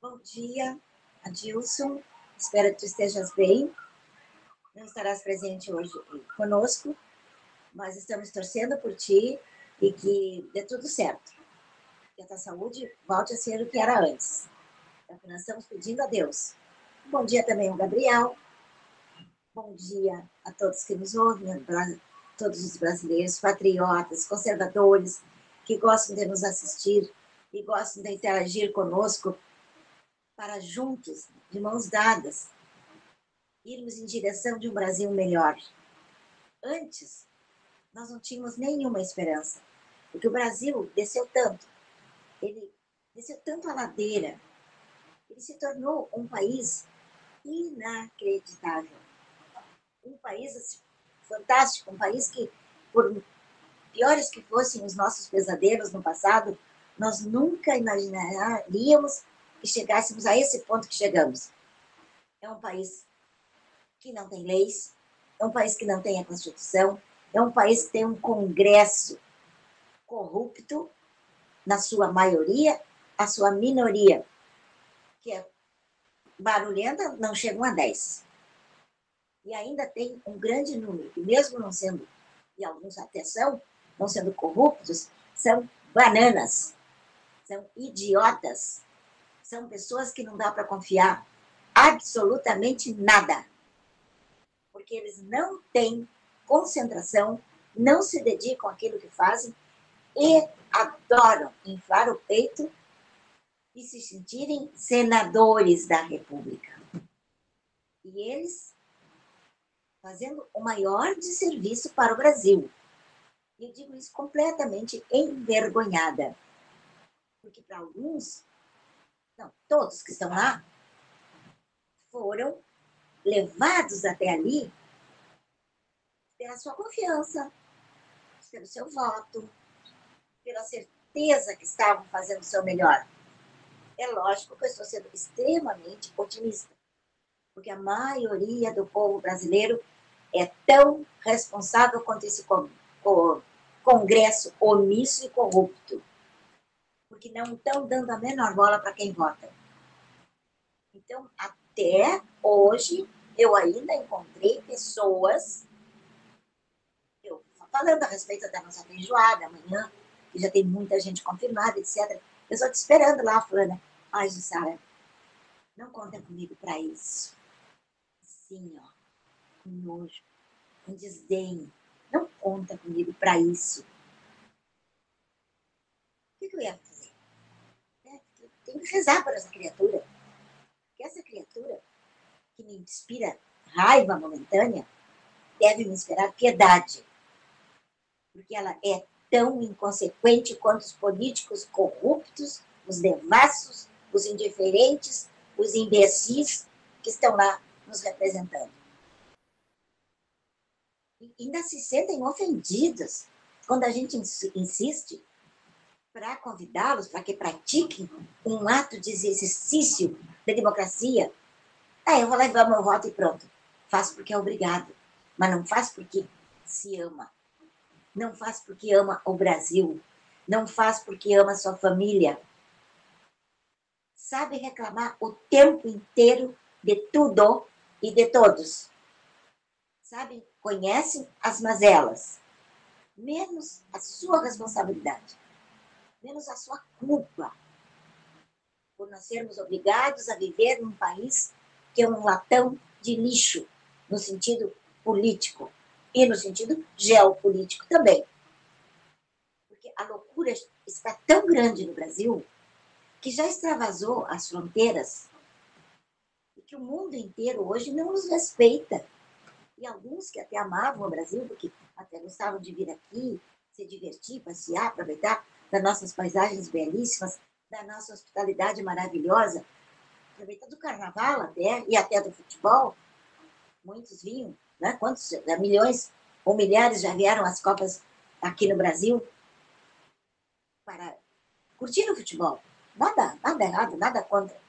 Bom dia, Adilson. Espero que tu estejas bem. Não estarás presente hoje conosco, mas estamos torcendo por ti e que dê tudo certo. Que a tua saúde volte a ser o que era antes. É o que nós estamos pedindo a Deus. Bom dia também ao Gabriel. Bom dia a todos que nos ouvem, a todos os brasileiros, patriotas, conservadores, que gostam de nos assistir e gostam de interagir conosco para juntos, de mãos dadas, irmos em direção de um Brasil melhor. Antes, nós não tínhamos nenhuma esperança, porque o Brasil desceu tanto, ele desceu tanto a ladeira, ele se tornou um país inacreditável, um país fantástico, um país que, por piores que fossem os nossos pesadelos no passado, nós nunca imaginaríamos que chegássemos a esse ponto que chegamos. É um país que não tem leis, é um país que não tem a Constituição, é um país que tem um Congresso corrupto, na sua maioria, a sua minoria, que é barulhenta, não chegam a 10. E ainda tem um grande número, que mesmo não sendo, e alguns até são, não sendo corruptos, são bananas, são idiotas, são pessoas que não dá para confiar absolutamente nada, porque eles não têm concentração, não se dedicam àquilo que fazem e adoram inflar o peito e se sentirem senadores da República. E eles fazendo o maior desserviço para o Brasil. E eu digo isso completamente envergonhada. Porque para alguns, não, todos que estão lá, foram levados até ali pela sua confiança, pelo seu voto, pela certeza que estavam fazendo o seu melhor. É lógico que eu estou sendo extremamente otimista, porque a maioria do povo brasileiro é tão responsável quanto esse Congresso omisso e corrupto, porque não estão dando a menor bola para quem vota. Então, até hoje, eu ainda encontrei pessoas, eu falando a respeito da nossa feijoada amanhã, que já tem muita gente confirmada, etc. Eu estou te esperando lá, Fulana. Ai, Jussara, não conta comigo para isso. Sim, ó, com nojo, com desdém. Não conta comigo para isso. O que eu ia fazer? Eu tenho que rezar por essa criatura. Porque essa criatura que me inspira raiva momentânea deve me inspirar piedade. Porque ela é tão inconsequente quanto os políticos corruptos, os devassos, os indiferentes, os imbecis que estão lá nos representando. E ainda se sentem ofendidos quando a gente insiste para convidá-los para que pratiquem um ato de exercício da democracia. Eu vou levar meu voto e pronto. Faço porque é obrigado, mas não faz porque se ama. Não faz porque ama o Brasil. Não faz porque ama sua família. Sabe reclamar o tempo inteiro de tudo e de todos. Sabe? Conhecem as mazelas. Menos a sua responsabilidade. Menos a sua culpa. Por nós sermos obrigados a viver num país que é um latão de lixo, no sentido político e no sentido geopolítico também. Porque a loucura está tão grande no Brasil que já extravasou as fronteiras e que o mundo inteiro hoje não nos respeita. E alguns que até amavam o Brasil, porque até gostavam de vir aqui, se divertir, passear, aproveitar das nossas paisagens belíssimas, da nossa hospitalidade maravilhosa, aproveitar do carnaval até, e até do futebol. Muitos vinham, né? Quantos? Milhões ou milhares já vieram às Copas aqui no Brasil para curtir o futebol. Nada errado, nada contra.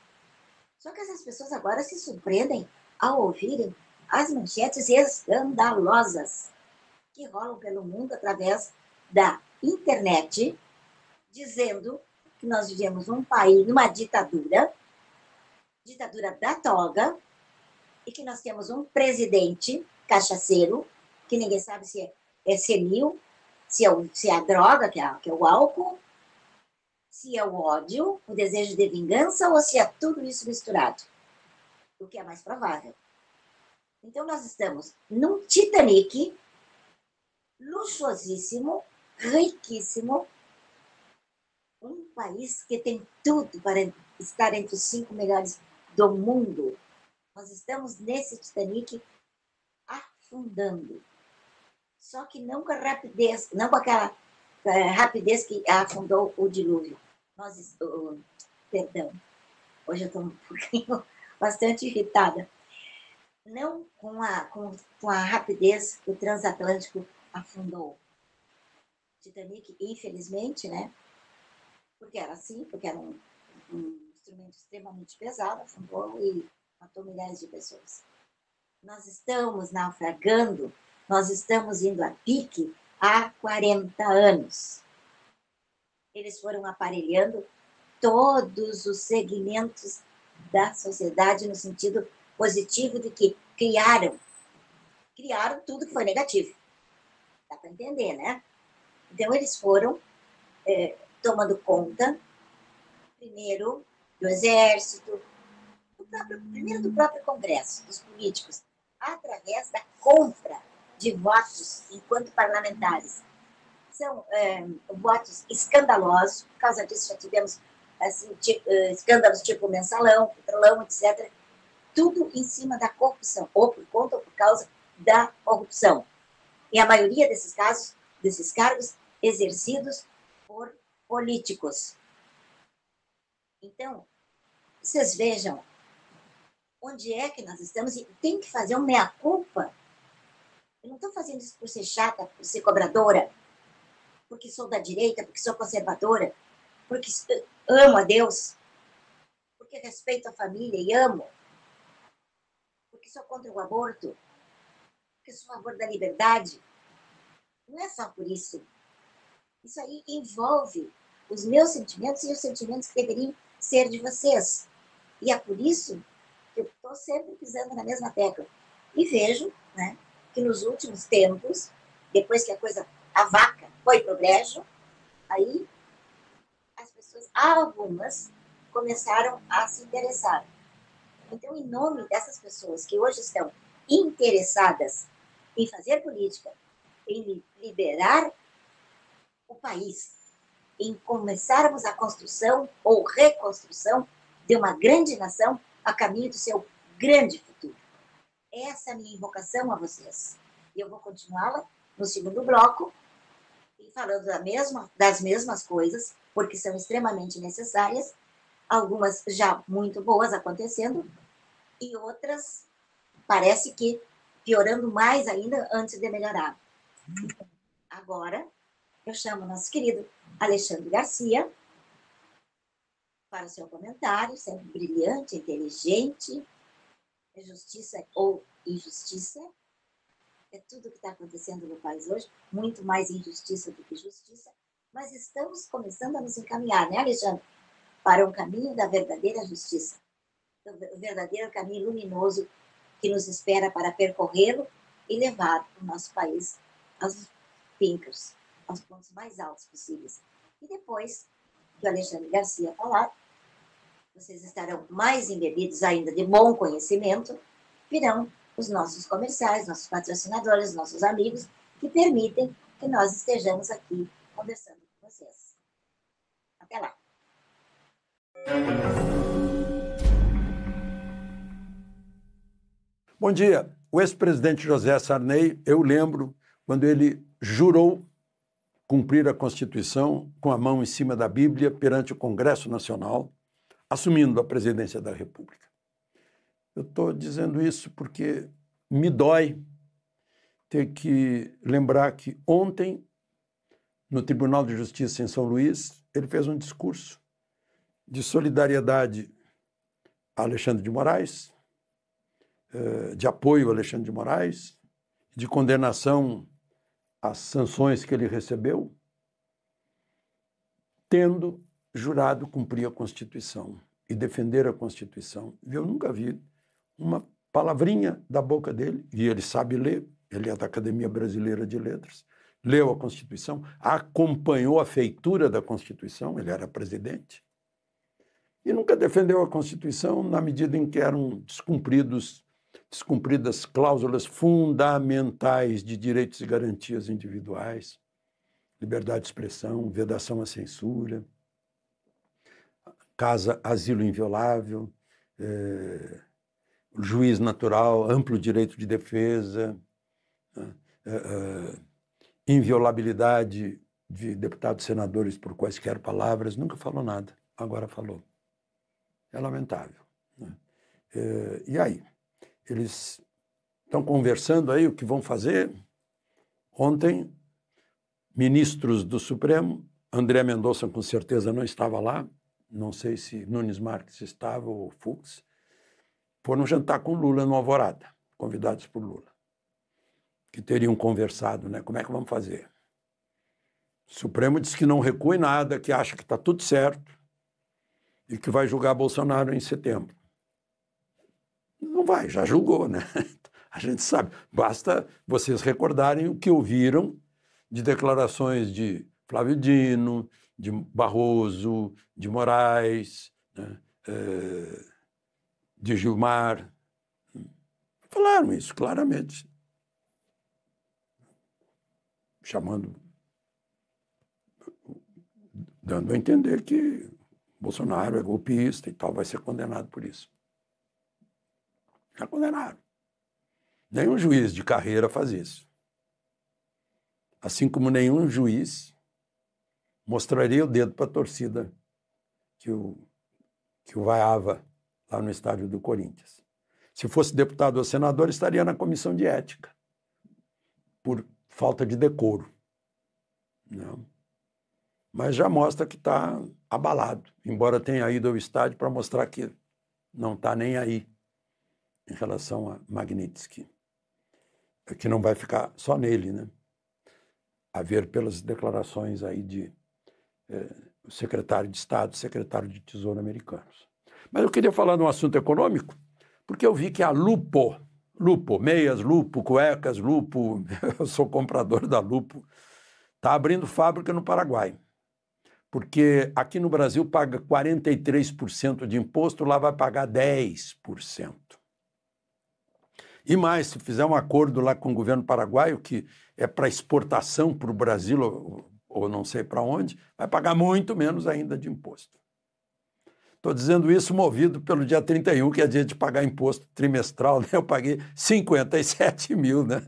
Só que essas pessoas agora se surpreendem ao ouvirem as manchetes escandalosas que rolam pelo mundo através da internet, dizendo que nós vivemos num país, numa ditadura, ditadura da toga, e que nós temos um presidente cachaceiro, que ninguém sabe se é senil, se é a droga, que é o álcool, se é o ódio, o desejo de vingança, ou se é tudo isso misturado, o que é mais provável. Então, nós estamos num Titanic luxuosíssimo, riquíssimo, um país que tem tudo para estar entre os 5 melhores do mundo. Nós estamos nesse Titanic afundando. Só que não com a rapidez, não com aquela rapidez que afundou o dilúvio. Perdão, hoje eu estou um pouquinho bastante irritada. Não com a rapidez que o transatlântico afundou. Titanic, infelizmente, né? Porque era assim, porque era um instrumento extremamente pesado, afundou e matou milhares de pessoas. Nós estamos naufragando, nós estamos indo a pique há 40 anos. Eles foram aparelhando todos os segmentos da sociedade no sentido positivo de que criaram tudo que foi negativo. Dá para entender, né? Então, eles foram tomando conta, primeiro, do exército, primeiro do próprio Congresso, dos políticos, através da compra de votos enquanto parlamentares. São votos escandalosos, por causa disso já tivemos assim, escândalos tipo mensalão, petrolão, etc. Tudo em cima da corrupção, ou por conta ou por causa da corrupção. E a maioria desses casos, desses cargos, exercidos por políticos. Então, vocês vejam onde é que nós estamos e tem que fazer uma meia-culpa. Eu não estou fazendo isso por ser chata, por ser cobradora, porque sou da direita, porque sou conservadora, porque amo a Deus, porque respeito a família e amo, porque sou contra o aborto, porque sou a favor da liberdade. Não é só por isso. Isso aí envolve os meus sentimentos e os sentimentos que deveriam ser de vocês. E é por isso que eu estou sempre pisando na mesma tecla. E vejo, né, que nos últimos tempos, depois que a vaca foi pro brejo, aí as pessoas, algumas, começaram a se interessar. Então, em nome dessas pessoas que hoje estão interessadas em fazer política, em liberar o país, em começarmos a construção ou reconstrução de uma grande nação a caminho do seu grande futuro. Essa é a minha invocação a vocês. E eu vou continuá-la no segundo bloco, falando das mesmas coisas, porque são extremamente necessárias, algumas já muito boas acontecendo, e outras parece que piorando mais ainda antes de melhorar. Agora, eu chamo nosso querido Alexandre Garcia para o seu comentário, sempre brilhante, inteligente, justiça ou injustiça, é tudo que está acontecendo no país hoje, muito mais injustiça do que justiça, mas estamos começando a nos encaminhar, né, Alexandre, para um caminho da verdadeira justiça, o verdadeiro caminho luminoso que nos espera para percorrê-lo e levar o nosso país aos pincos, aos pontos mais altos possíveis. E depois que o Alexandre Garcia falar, vocês estarão mais embebidos ainda de bom conhecimento, virão os nossos comerciais, nossos patrocinadores, nossos amigos, que permitem que nós estejamos aqui conversando com vocês. Até lá. Bom dia. O ex-presidente José Sarney, eu lembro quando ele jurou cumprir a Constituição com a mão em cima da Bíblia perante o Congresso Nacional, assumindo a presidência da República. Eu estou dizendo isso porque me dói ter que lembrar que ontem, no Tribunal de Justiça em São Luís, ele fez um discurso de solidariedade a Alexandre de Moraes, de apoio a Alexandre de Moraes, de condenação às sanções que ele recebeu, tendo jurado cumprir a Constituição. e defender a Constituição. Eu nunca vi uma palavrinha da boca dele, e ele sabe ler, ele é da Academia Brasileira de Letras, leu a Constituição, acompanhou a feitura da Constituição, ele era presidente, e nunca defendeu a Constituição na medida em que eram descumpridas cláusulas fundamentais de direitos e garantias individuais, liberdade de expressão, vedação à censura, asilo inviolável, juiz natural, amplo direito de defesa, inviolabilidade de deputados e senadores por quaisquer palavras, nunca falou nada, agora falou. É lamentável. E aí? Eles estão conversando aí o que vão fazer. Ontem, ministros do Supremo, André Mendonça com certeza não estava lá, não sei se Nunes Marques estava ou Fux, foram jantar com Lula no Alvorada, convidados por Lula, que teriam conversado, né? Como é que vamos fazer? O Supremo disse que não recua em nada, que acha que está tudo certo e que vai julgar Bolsonaro em setembro. Não vai, já julgou, né? A gente sabe. Basta vocês recordarem o que ouviram de declarações de Flávio Dino, de Barroso, de Moraes, né? De Gilmar. Falaram isso claramente. Dando a entender que Bolsonaro é golpista e tal, vai ser condenado por isso. Já condenaram. Nenhum juiz de carreira faz isso. Assim como nenhum juiz mostraria o dedo para a torcida que o vaiava lá no estádio do Corinthians. Se fosse deputado ou senador, estaria na comissão de ética, por falta de decoro. Não. Mas já mostra que está abalado, embora tenha ido ao estádio para mostrar que não está nem aí em relação a Magnitsky, que não vai ficar só nele, né? A ver pelas declarações aí de secretário de Estado, secretário de Tesouro americanos. Mas eu queria falar de um assunto econômico, porque eu vi que a Lupo, meias Lupo, cuecas Lupo, eu sou comprador da Lupo, está abrindo fábrica no Paraguai. Porque aqui no Brasil paga 43% de imposto, lá vai pagar 10%. E mais, se fizer um acordo lá com o governo paraguaio, que é para exportação para o Brasil, ou não sei para onde, vai pagar muito menos ainda de imposto. Estou dizendo isso movido pelo dia 31, que é dia de pagar imposto trimestral, né? Eu paguei 57 mil, né?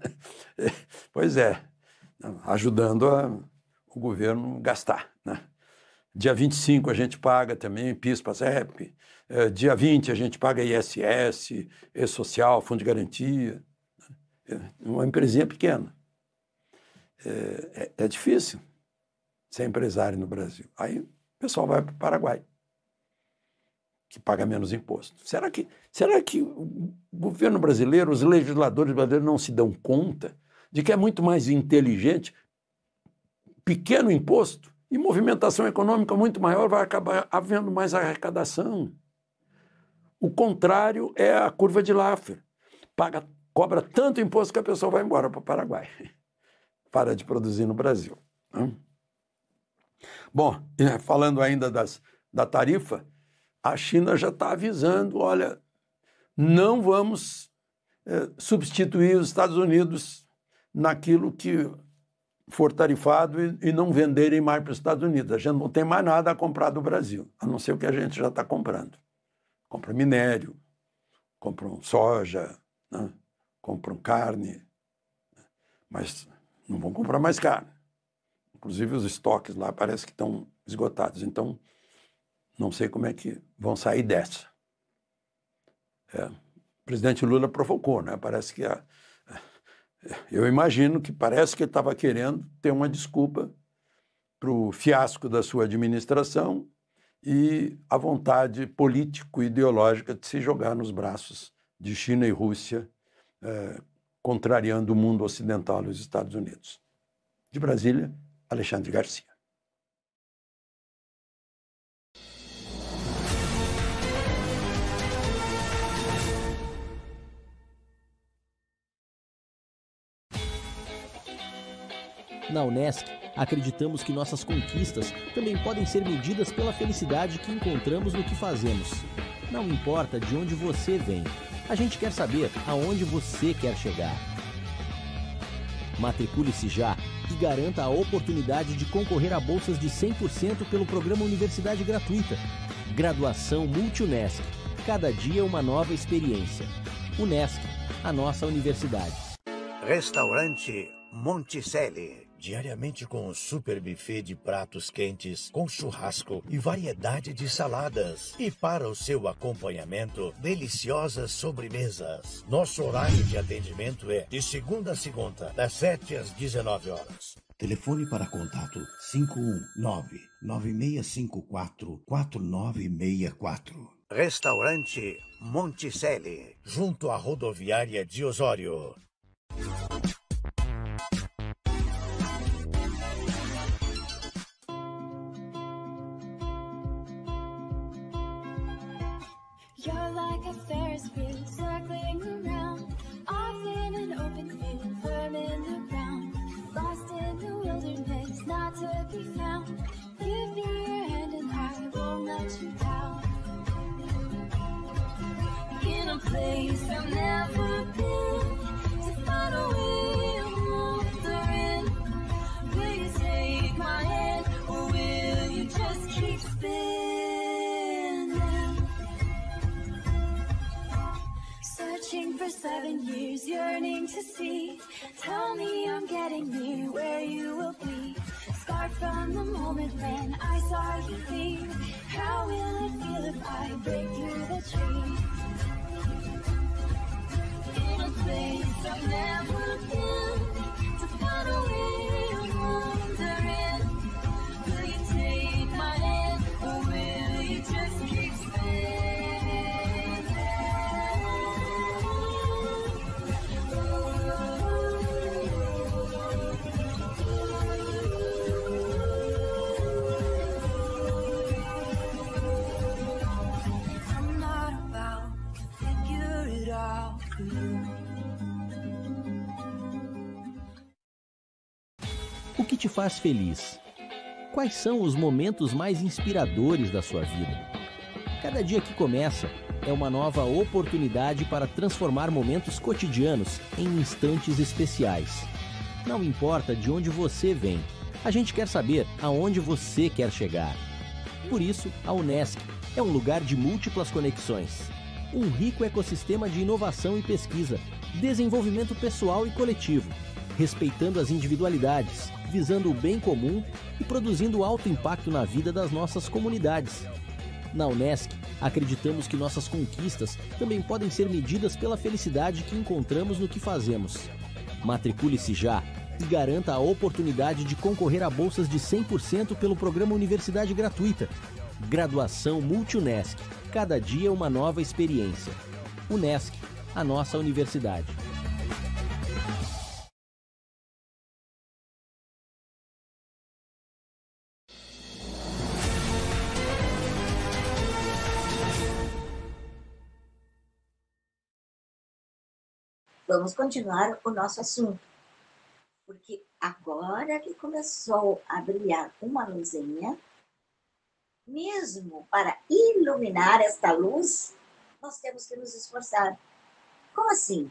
Pois é, ajudando o governo a gastar, né? Dia 25 a gente paga também PIS, PASEP. Dia 20 a gente paga ISS, E-Social, Fundo de Garantia. Uma empresinha pequena. É difícil ser empresário no Brasil. Aí o pessoal vai para o Paraguai, que paga menos imposto. Será que o governo brasileiro, os legisladores brasileiros não se dão conta de que é muito mais inteligente pequeno imposto e movimentação econômica muito maior, vai acabar havendo mais arrecadação? O contrário é a curva de Laffer. Cobra tanto imposto que a pessoa vai embora para o Paraguai. Para de produzir no Brasil. Bom, falando ainda da tarifa, a China já está avisando, olha, não vamos substituir os Estados Unidos naquilo que for tarifado e não venderem mais para os Estados Unidos. A gente não tem mais nada a comprar do Brasil, a não ser o que a gente já está comprando. Compra minério, compram soja, né? Compram carne, mas não vão comprar mais carne. Inclusive os estoques lá parece que estão esgotados. Então, não sei como é que vão sair dessa. O presidente Lula provocou, né? Parece que eu imagino que parece que ele estava querendo ter uma desculpa para o fiasco da sua administração e a vontade político-ideológica de se jogar nos braços de China e Rússia, contrariando o mundo ocidental e os Estados Unidos. De Brasília, Alexandre Garcia. Na Unesc, acreditamos que nossas conquistas também podem ser medidas pela felicidade que encontramos no que fazemos. Não importa de onde você vem, a gente quer saber aonde você quer chegar. Matricule-se já e garanta a oportunidade de concorrer a bolsas de 100% pelo programa Universidade Gratuita. Graduação Multi-Unesc. Cada dia uma nova experiência. Unesc, a nossa universidade. Restaurante Monticelli. Diariamente com um super buffet de pratos quentes, com churrasco e variedade de saladas. E para o seu acompanhamento, deliciosas sobremesas. Nosso horário de atendimento é de segunda a segunda, das 7 às 19 horas. Telefone para contato 519-9654-4964. Restaurante Monticelli, junto à rodoviária de Osório. You're like a Ferris wheel circling around, off in an open field, firm in the ground, lost in the wilderness, not to be found. Give me your hand and I won't let you down. In a place I've never been, to find a way of wandering. Will you take my hand, or will you just keep spinning? Searching for 7 years, yearning to see. Tell me I'm getting near where you will be. Scarred from the moment when I saw you leave. How will it feel if I break through the tree? In a place I've never been, to find a way of wandering. Will you take my hand, or will you just keep spinning? I'm not about to figure it out for you. O que te faz feliz? Quais são os momentos mais inspiradores da sua vida? Cada dia que começa é uma nova oportunidade para transformar momentos cotidianos em instantes especiais. Não importa de onde você vem, a gente quer saber aonde você quer chegar. Por isso, a Unesc é um lugar de múltiplas conexões. Um rico ecossistema de inovação e pesquisa, desenvolvimento pessoal e coletivo, respeitando as individualidades, visando o bem comum e produzindo alto impacto na vida das nossas comunidades. Na Unesc, acreditamos que nossas conquistas também podem ser medidas pela felicidade que encontramos no que fazemos. Matricule-se já e garanta a oportunidade de concorrer a bolsas de 100% pelo programa Universidade Gratuita. Graduação Multi-Unesc. Cada dia uma nova experiência. Unesc, a nossa universidade. Vamos continuar o nosso assunto, porque agora que começou a brilhar uma luzinha, mesmo para iluminar esta luz, nós temos que nos esforçar. Como assim?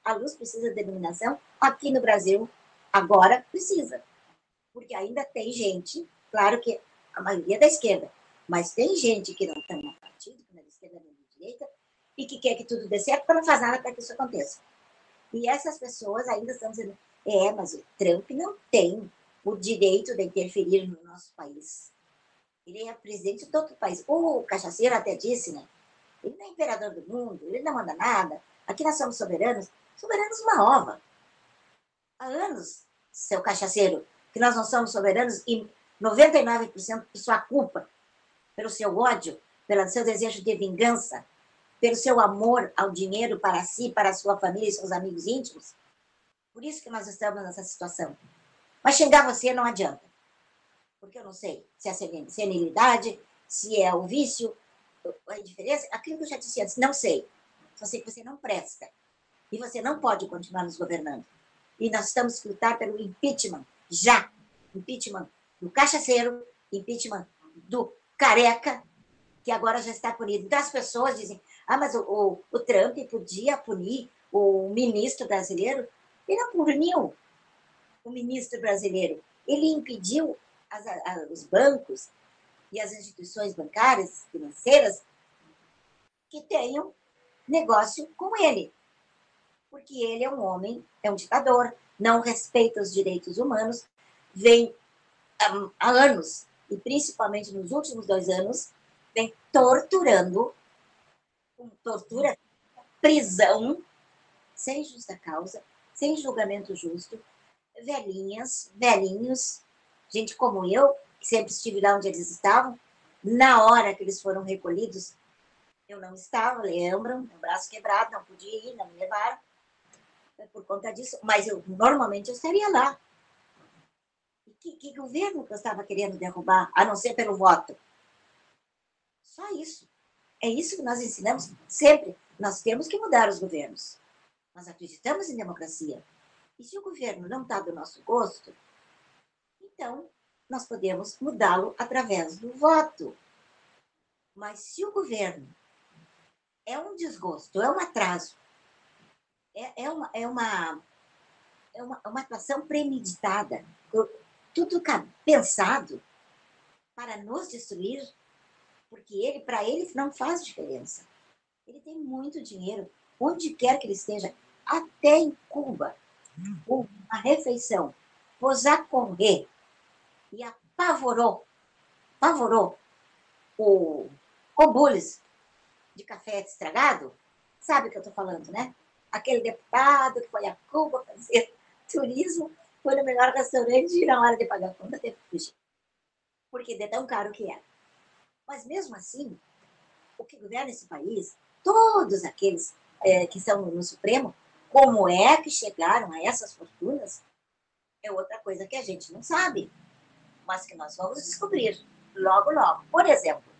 A luz precisa de iluminação? Aqui no Brasil, agora precisa. Porque ainda tem gente, claro que a maioria é da esquerda, mas tem gente que não tem um partido, que não é da esquerda nem da direita, e que quer que tudo dê certo, para não fazer nada para que isso aconteça. E essas pessoas ainda estão dizendo, mas o Trump não tem o direito de interferir no nosso país. Ele é presidente de outro país. O cachaceiro até disse, né? Ele não é imperador do mundo, ele não manda nada. Aqui nós somos soberanos. Soberanos uma ova. Há anos, seu cachaceiro, que nós não somos soberanos e 99% por sua culpa, pelo seu ódio, pelo seu desejo de vingança, pelo seu amor ao dinheiro para si, para a sua família e seus amigos íntimos. Por isso que nós estamos nessa situação. Mas xingar você não adianta. Porque eu não sei se é a senilidade, se é o vício, a indiferença. Aquilo que eu já disse antes, não sei. Só sei que você não presta. E você não pode continuar nos governando. E nós temos que lutar pelo impeachment, já. Impeachment do cachaceiro, impeachment do careca, que agora já está punido. Então as pessoas dizem, mas o Trump podia punir o ministro brasileiro. Ele não puniu o ministro brasileiro. Ele impediu os bancos e as instituições bancárias, financeiras, que tenham negócio com ele. Porque ele é um homem, é um ditador, não respeita os direitos humanos, vem há anos, e principalmente nos últimos 2 anos, vem torturando, com tortura, prisão, sem justa causa, sem julgamento justo, velhinhas, velhinhos, gente como eu, que sempre estive lá onde eles estavam, na hora que eles foram recolhidos, eu não estava, lembram, o braço quebrado, não podia ir, não me levaram, por conta disso, mas normalmente eu estaria lá. E que governo que eu estava querendo derrubar, a não ser pelo voto? Só isso. É isso que nós ensinamos sempre. Nós temos que mudar os governos. Nós acreditamos em democracia. E se o governo não está do nosso gosto, então nós podemos mudá-lo através do voto. Mas se o governo é um desgosto, é um atraso, é uma atuação premeditada, tudo pensado para nos destruir, porque para ele não faz diferença. Ele tem muito dinheiro, onde quer que ele esteja, até em Cuba, uma refeição, pôs a correr e apavorou o Bullis de café estragado. Sabe o que eu estou falando, né? Aquele deputado que foi a Cuba fazer turismo, foi no melhor restaurante e na hora de pagar a conta teve que fugir. Porque de tão caro que era. Mas mesmo assim, o que governa esse país, todos aqueles que estão no Supremo, como é que chegaram a essas fortunas, é outra coisa que a gente não sabe, mas que nós vamos descobrir logo, logo. Por exemplo,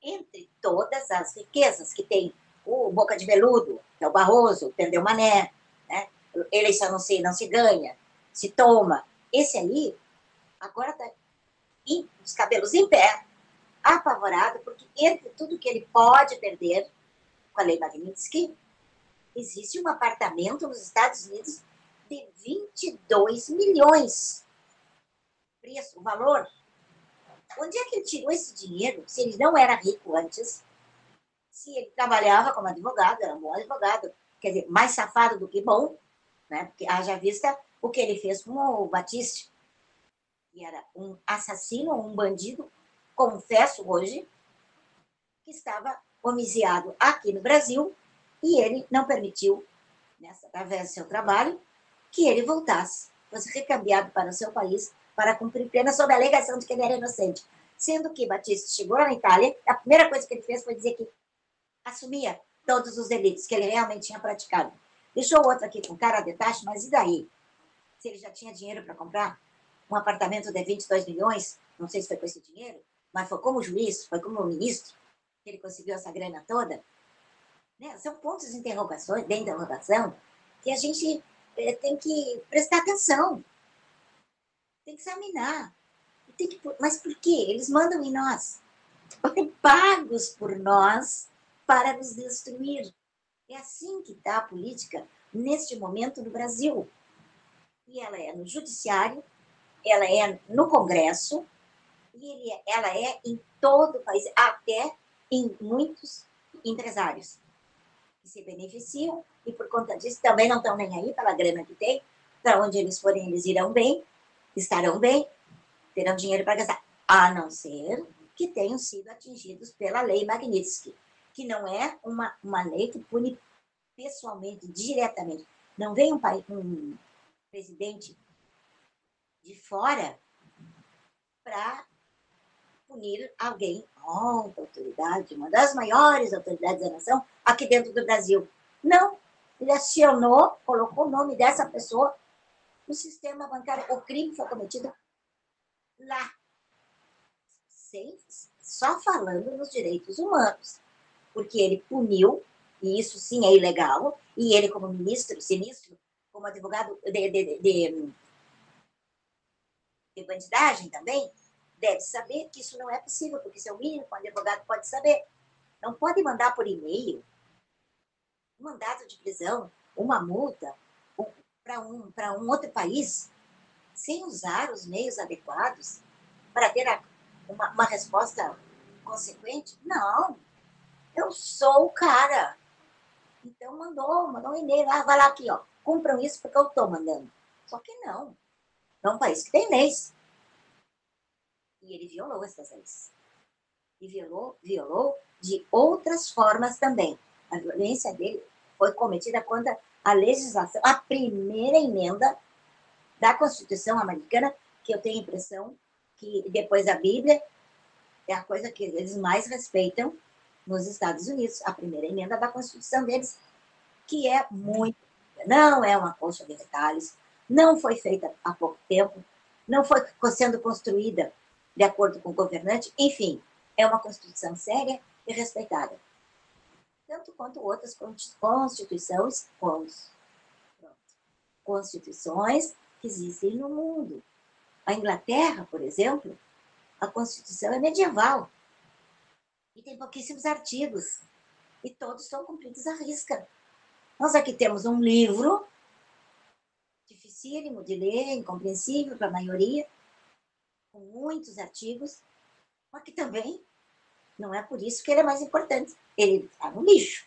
entre todas as riquezas que tem o Boca de Veludo, que é o Barroso, o Tendeu Mané, né? Eleição não se ganha, se toma. Esse aí, agora está os cabelos em pé, apavorado, porque entre tudo que ele pode perder com a lei Magnitsky, existe um apartamento nos Estados Unidos de 22 milhões. Preço, o valor. Onde é que ele tirou esse dinheiro, se ele não era rico antes, se ele trabalhava como advogado, era um bom advogado, quer dizer, mais safado do que bom, né? Porque haja vista o que ele fez com o Batiste, que era um assassino, um bandido, confesso hoje, que estava homiziado aqui no Brasil, e ele não permitiu, através do seu trabalho, que ele voltasse, fosse recambiado para o seu país, para cumprir pena sob a alegação de que ele era inocente. Sendo que Batista chegou lá na Itália, a primeira coisa que ele fez foi dizer que assumia todos os delitos que ele realmente tinha praticado. Deixou o outro aqui com cara de taxa, mas e daí? Se ele já tinha dinheiro para comprar um apartamento de 22 milhões, não sei se foi com esse dinheiro, mas foi como juiz, foi como ministro, que ele conseguiu essa grana toda. Né? São pontos de interrogação que a gente tem que prestar atenção, tem que examinar. Mas por quê? Eles mandam em nós, pagos por nós para nos destruir. É assim que está a política neste momento no Brasil. E ela é no judiciário, ela é no Congresso, e ela é em todo o país, até em muitos empresários que se beneficiam e, por conta disso, também não estão nem aí pela grana que tem. Para onde eles forem, eles irão bem, estarão bem, terão dinheiro para gastar, a não ser que tenham sido atingidos pela lei Magnitsky, que não é uma lei que pune pessoalmente, diretamente. Não vem um presidente de fora para punir alguém, alta autoridade, uma das maiores autoridades da nação, aqui dentro do Brasil. Não, ele acionou, colocou o nome dessa pessoa no sistema bancário. O crime foi cometido lá, só falando nos direitos humanos, porque ele puniu, e isso sim é ilegal, e ele como ministro, como advogado de bandidagem também, deve saber que isso não é possível, porque isso é o mínimo que um advogado pode saber. Não pode mandar por e-mail um mandato de prisão, uma multa para um outro país, sem usar os meios adequados para ter uma resposta consequente. Não, eu sou o cara. Então mandou um e-mail, vai lá aqui, ó, cumpram isso porque eu estou mandando. Só que não. É um país que tem leis. E ele violou essas leis. E violou de outras formas também. A violência dele foi cometida contra a legislação, a primeira emenda da Constituição americana, que eu tenho a impressão que, depois da Bíblia, é a coisa que eles mais respeitam nos Estados Unidos, a primeira emenda da Constituição deles, que é muito... Não é uma colcha de retalhos, não foi feita há pouco tempo, não foi sendo construída de acordo com o governante, enfim, é uma Constituição séria e respeitada. Tanto quanto outras constituições que existem no mundo. A Inglaterra, por exemplo, a Constituição é medieval e tem pouquíssimos artigos e todos são cumpridos à risca. Nós aqui temos um livro dificílimo de ler, incompreensível para a maioria, com muitos artigos, mas que também não é por isso que ele é mais importante. Ele está no lixo.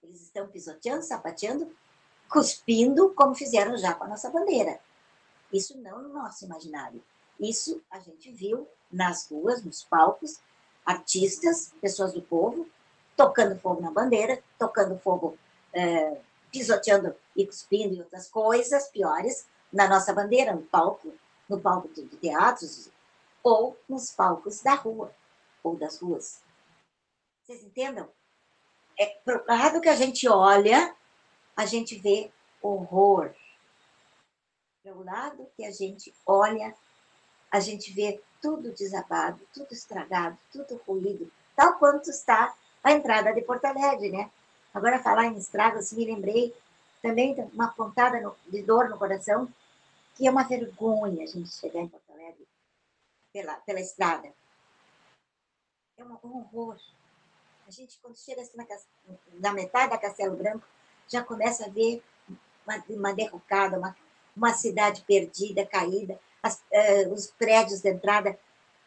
Eles estão pisoteando, sapateando, cuspindo, como fizeram já com a nossa bandeira. Isso não no nosso imaginário. Isso a gente viu nas ruas, nos palcos, artistas, pessoas do povo, tocando fogo na bandeira, tocando fogo, pisoteando e cuspindo e outras coisas piores na nossa bandeira, no palco de teatros ou nos palcos da rua ou das ruas. Vocês entendam? Pro lado que a gente olha, a gente vê horror. Pelo lado que a gente olha, a gente vê tudo desabado, tudo estragado, tudo ruído, tal quanto está a entrada de Porto Alegre, né? Agora, falar em estragos, me lembrei também de uma pontada de dor no coração, que é uma vergonha a gente chegar em Porto Alegre pela estrada. É um horror. A gente, quando chega assim na metade da Castelo Branco, já começa a ver uma derrocada, uma cidade perdida, caída, os prédios de entrada,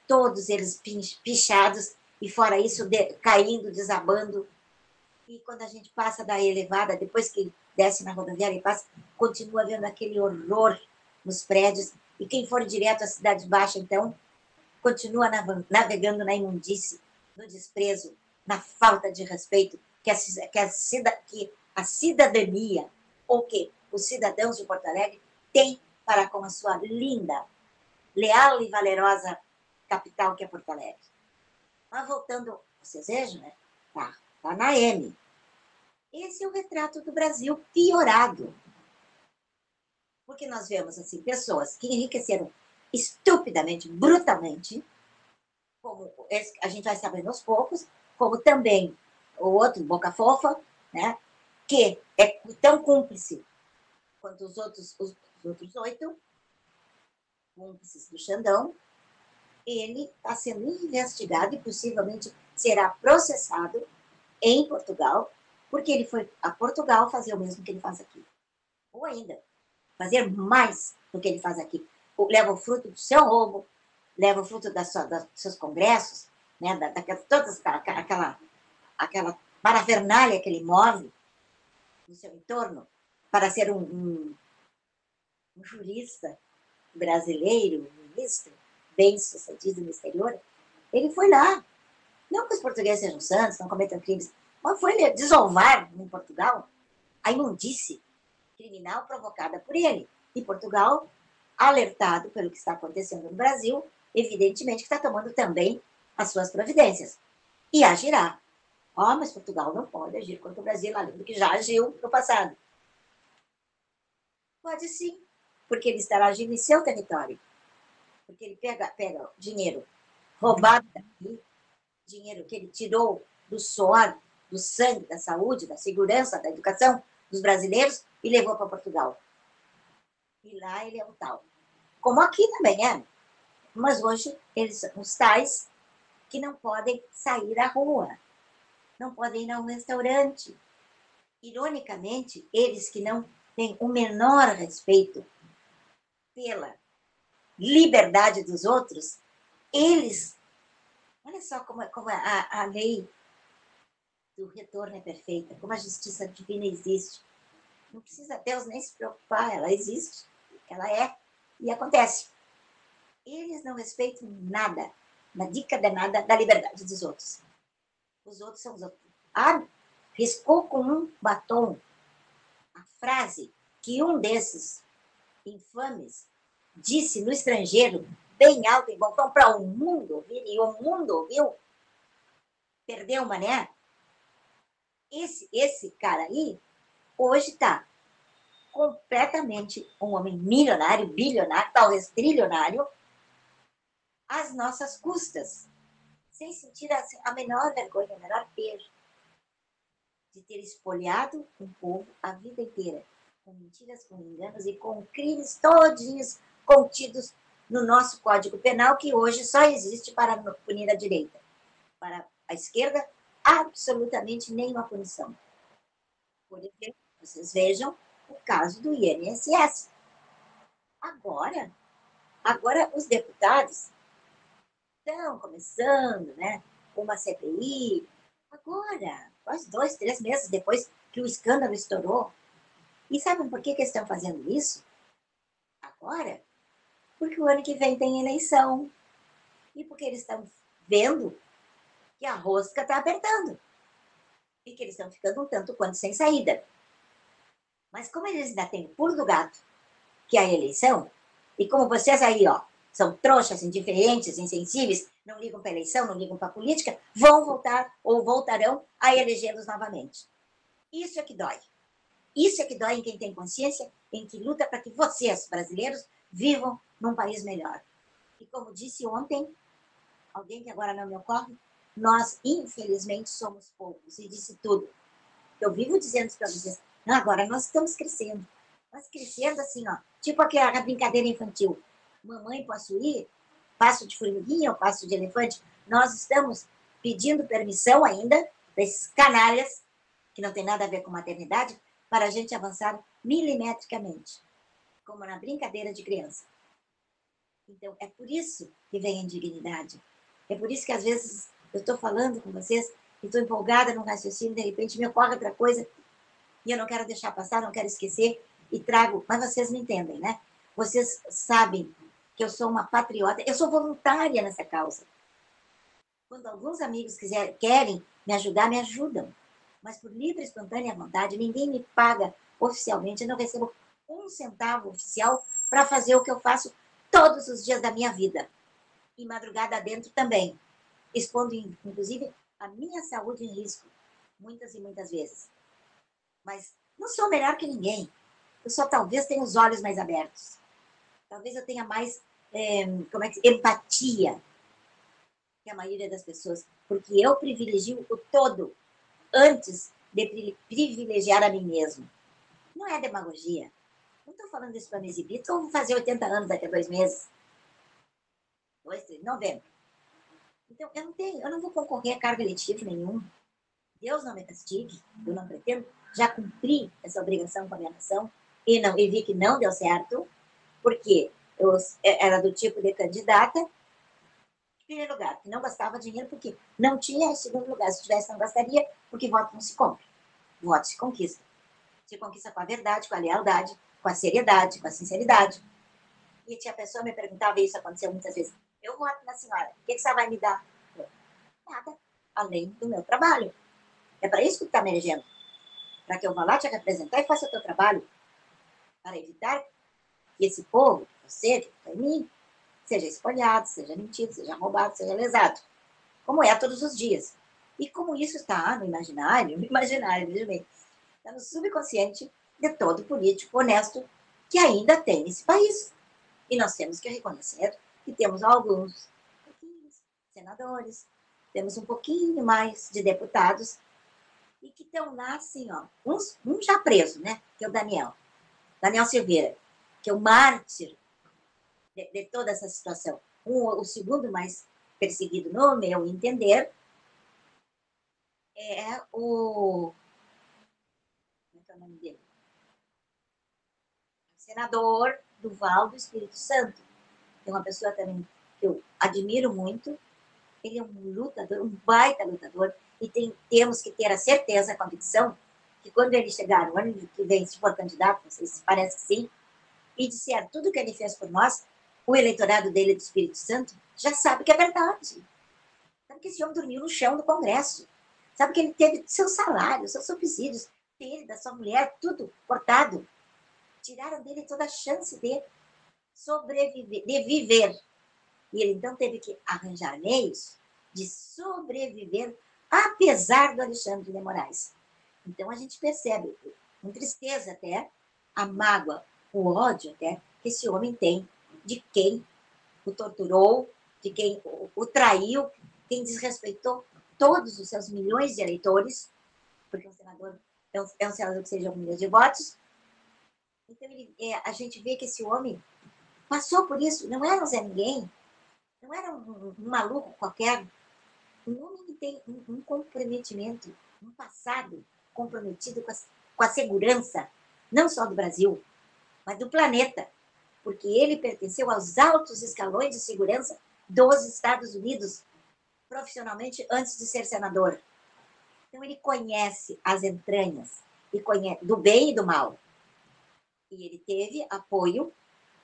todos eles pichados, e fora isso, caindo, desabando. E quando a gente passa da elevada, depois que desce na rodoviária e passa, continua vendo aquele horror nos prédios. E quem for direto à Cidade Baixa, então, continua navegando na imundície, no desprezo, na falta de respeito que a cidadania, ou que os cidadãos de Porto Alegre têm para com a sua linda, leal e valerosa capital, que é Porto Alegre. Mas voltando, vocês vejam, né? Tá na M. Esse é o retrato do Brasil piorado. Porque nós vemos, assim, pessoas que enriqueceram estupidamente, brutalmente, como a gente vai sabendo aos poucos, como também o outro, Boca Fofa, né? Que é tão cúmplice quanto os outros 8 cúmplices do Xandão. Ele está sendo investigado e possivelmente será processado em Portugal, porque ele foi a Portugal fazer o mesmo que ele faz aqui. Ou ainda, fazer mais do que ele faz aqui. Leva o fruto do seu roubo, leva o fruto dos seus congressos, né, toda aquela parafernália que ele move no seu entorno, para ser um jurista brasileiro, um ministro, bem-sucedido no exterior. Ele foi lá. Não que os portugueses sejam santos, não cometam crimes, mas foi desovar em Portugal a imundície criminal provocada por ele. E Portugal, alertado pelo que está acontecendo no Brasil, evidentemente que está tomando também as suas providências. E agirá. Mas Portugal não pode agir contra o Brasil, além do que já agiu no passado. Pode sim, porque ele estará agindo em seu território. Porque ele pega dinheiro roubado daqui, dinheiro que ele tirou do suor, do sangue, da saúde, da segurança, da educação dos brasileiros e levou para Portugal. E lá ele é o tal. Como aqui também é. Mas hoje eles são os tais que não podem sair da rua, não podem ir a um restaurante. Ironicamente, eles que não têm o menor respeito pela liberdade dos outros, eles... Olha só como a lei do retorno é perfeita, como a justiça divina existe. Não precisa Deus nem se preocupar, ela existe, ela é, e acontece. Eles não respeitam nada, uma dica de nada da liberdade dos outros. Os outros são os outros. Ah, riscou com um batom a frase que um desses infames disse no estrangeiro, bem alto, e botou para o mundo ouvir, e o mundo ouviu, perdeu o mané. Esse cara aí, hoje está completamente um homem milionário, bilionário, talvez trilionário, às nossas custas, sem sentir a menor vergonha, a menor peso de ter espolhado um povo a vida inteira, com mentiras, com enganos e com crimes todinhos contidos no nosso Código Penal, que hoje só existe para punir a direita. Para a esquerda, absolutamente nenhuma punição. Por exemplo, vocês vejam o caso do INSS. Agora os deputados estão começando, né, com uma CPI, agora, quase 2, 3 meses depois que o escândalo estourou. E sabem por que eles estão fazendo isso? Agora, porque o ano que vem tem eleição. E porque eles estão vendo que a rosca está apertando. E que eles estão ficando um tanto quanto sem saída. Mas como eles ainda têm o pulo do gato, que é a eleição, e como vocês aí, ó, são trouxas, indiferentes, insensíveis, não ligam para a eleição, não ligam para a política, vão voltar ou voltarão a elegê-los novamente. Isso é que dói. Isso é que dói em quem tem consciência, em que luta para que vocês, brasileiros, vivam num país melhor. E como disse ontem, alguém que agora não me ocorre, nós, infelizmente, somos poucos. E disse tudo. Eu vivo dizendo isso para vocês. Não, agora nós estamos crescendo. Nós crescendo assim, ó, tipo aquela brincadeira infantil. Mamãe, posso ir? Passo de formiguinha ou passo de elefante? Nós estamos pedindo permissão ainda desses canalhas, que não tem nada a ver com maternidade, para a gente avançar milimetricamente, como na brincadeira de criança. Então, é por isso que vem a indignidade. É por isso que, às vezes, eu estou falando com vocês e estou empolgada no raciocínio, de repente me ocorre outra coisa e eu não quero deixar passar, não quero esquecer e trago. Mas vocês me entendem, né? Vocês sabem que eu sou uma patriota, eu sou voluntária nessa causa. Quando alguns amigos querem me ajudar, me ajudam. Mas por livre e espontânea vontade, ninguém me paga oficialmente, eu não recebo um centavo oficial para fazer o que eu faço todos os dias da minha vida. E madrugada dentro também, expondo, inclusive, a minha saúde em risco, muitas e muitas vezes. Mas não sou melhor que ninguém. Eu só talvez tenha os olhos mais abertos. Talvez eu tenha mais empatia que a maioria das pessoas, porque eu privilegio o todo antes de privilegiar a mim mesmo. Não é demagogia. Não estou falando isso para me exibir, eu vou fazer 80 anos daqui a 2 meses. 2, 3, novembro. Então, eu não vou concorrer a cargo eletivo nenhum. Deus não me castigue, eu não pretendo. Já cumpri essa obrigação com a minha nação e vi que não deu certo, porque eu era do tipo de candidata, em primeiro lugar, que não gastava dinheiro, porque não tinha, em segundo lugar, se tivesse, não gastaria, porque voto não se compra. Voto se conquista. Se conquista com a verdade, com a lealdade, com a seriedade, com a sinceridade. E tinha pessoa me perguntava, e isso aconteceu muitas vezes, eu voto na senhora, o que a senhora vai me dar? Nada, além do meu trabalho. É para isso que tu está me elegendo. Para que eu vá lá te representar e faça o teu trabalho. Para evitar que esse povo, você, que está em mim, seja espalhado, seja mentido, seja roubado, seja lesado. Como é todos os dias. E como isso está no imaginário, veja bem, está no subconsciente de todo político honesto que ainda tem nesse país. E nós temos que reconhecer que temos alguns senadores, temos um pouquinho mais de deputados e que estão lá assim, ó, um já preso, né? Que é o Daniel Silveira, que é o mártir de toda essa situação. O segundo mais perseguido, no meu entender, é o... Como é que é o nome dele? Senador Duval do Espírito Santo. É uma pessoa também que eu admiro muito. Ele é um lutador, um baita lutador, e temos que ter a certeza, a convicção, que quando ele chegar no ano que vem, se for candidato, não sei se parece que sim, e disser tudo que ele fez por nós, o eleitorado dele do Espírito Santo já sabe que é verdade. Sabe que esse homem dormiu no chão do Congresso. Sabe que ele teve seu salário, seus subsídios, dele, da sua mulher, tudo cortado. Tiraram dele toda a chance de sobreviver, de viver. E ele então teve que arranjar meios de sobreviver, apesar do Alexandre de Moraes. Então a gente percebe, com tristeza até, a mágoa, o ódio até, que esse homem tem de quem o torturou, de quem o traiu, quem desrespeitou todos os seus milhões de eleitores, porque um senador é um senador que seja um milhão de votos. Então a gente vê que esse homem passou por isso, não era um Zé Ninguém, não era um maluco qualquer, um homem que tem um comprometimento, um passado comprometido com a segurança, não só do Brasil, mas do planeta, porque ele pertenceu aos altos escalões de segurança dos Estados Unidos, profissionalmente, antes de ser senador. Então, ele conhece as entranhas do bem e do mal. E ele teve apoio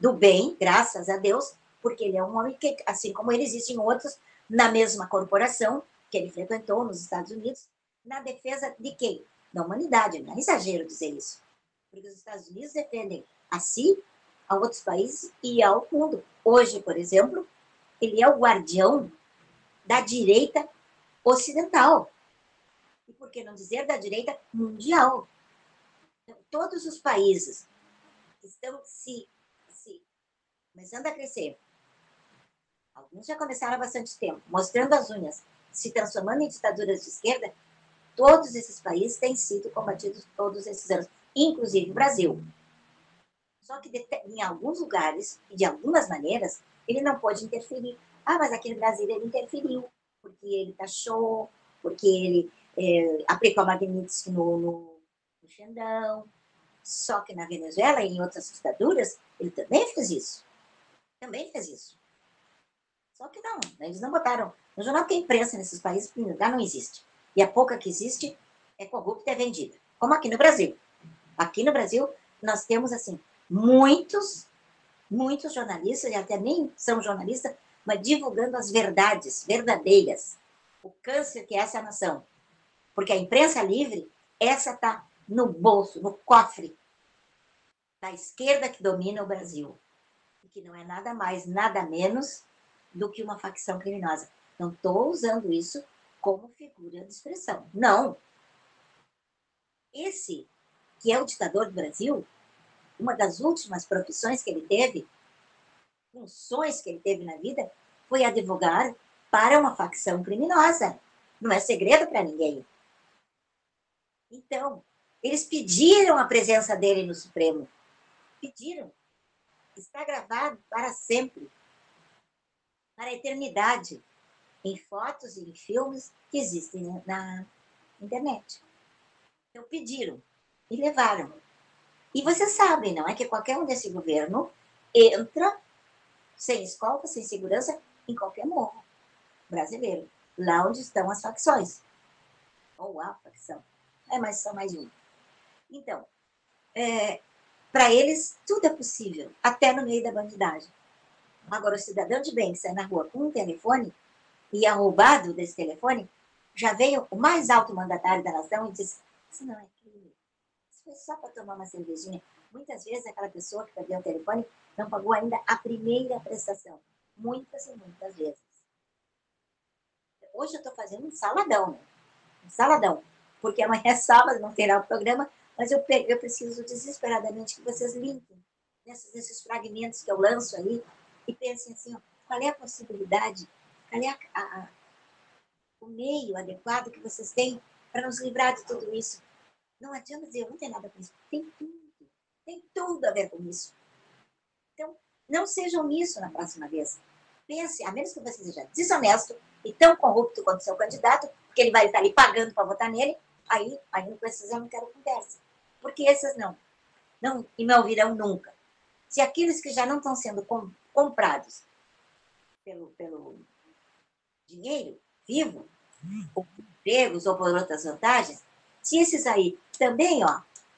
do bem, graças a Deus, porque ele é um homem que, assim como ele, existem outros na mesma corporação que ele frequentou nos Estados Unidos, na defesa de quem? Da humanidade. Não é exagero dizer isso. Porque os Estados Unidos defendem a si, a outros países e ao mundo. Hoje, por exemplo, ele é o guardião da direita ocidental. E por que não dizer da direita mundial? Então, todos os países que estão se começando a crescer, alguns já começaram há bastante tempo, mostrando as unhas, se transformando em ditaduras de esquerda, todos esses países têm sido combatidos todos esses anos, inclusive o Brasil. Só que em alguns lugares, e de algumas maneiras, ele não pode interferir. Ah, mas aqui no Brasil ele interferiu, porque ele taxou, porque ele aplicou a Magnitsky no Xandão. Só que na Venezuela e em outras ditaduras, ele também fez isso. Também fez isso. Só que não, eles não botaram no jornal, porque a imprensa nesses países, em primeiro lugar, não existe. E a pouca que existe é corrupta e é vendida. Como aqui no Brasil. Aqui no Brasil, nós temos, assim, muitos jornalistas, e até nem são jornalistas, mas divulgando as verdades verdadeiras. O câncer que é essa nação. Porque a imprensa livre, essa está no bolso, no cofre da esquerda que domina o Brasil. E que não é nada mais, nada menos do que uma facção criminosa. Não estou usando isso como figura de expressão. Não. Esse, que é o ditador do Brasil, uma das últimas profissões que ele teve, funções que ele teve na vida, foi advogar para uma facção criminosa. Não é segredo para ninguém. Então, eles pediram a presença dele no Supremo. Pediram. Está gravado para sempre. Para a eternidade. Em fotos e em filmes que existem na internet. Então, pediram. E levaram. E vocês sabem, não é? Que qualquer um desse governo entra sem escolta, sem segurança, em qualquer morro brasileiro. Lá onde estão as facções. Ou a facção. Mas só mais uma. Então, para eles, tudo é possível, até no meio da bandidagem. Agora, o cidadão de bem que sai na rua com um telefone e é roubado desse telefone, já veio o mais alto mandatário da nação e disse: isso não é crime. Isso foi só para tomar uma cervejinha. Muitas vezes, aquela pessoa que perdeu o telefone não pagou ainda a primeira prestação. Muitas e muitas vezes. Hoje eu estou fazendo um saladão, né? Um saladão. Porque amanhã é sábado, não terá o programa, mas eu preciso desesperadamente que vocês linkem nesses fragmentos que eu lanço aí e pensem assim, ó, qual é a possibilidade, qual é o meio adequado que vocês têm para nos livrar de tudo isso. Não adianta dizer, não tem nada com isso. Tem tudo a ver com isso. Então, não sejam nisso na próxima vez. Pense, a menos que você seja desonesto e tão corrupto quanto seu candidato, porque ele vai estar ali pagando para votar nele, aí com esses eu não quero conversa. Porque esses não e não ouvirão nunca. Se aqueles que já não estão sendo comprados pelo dinheiro vivo, ou por empregos, ou por outras vantagens, se esses aí também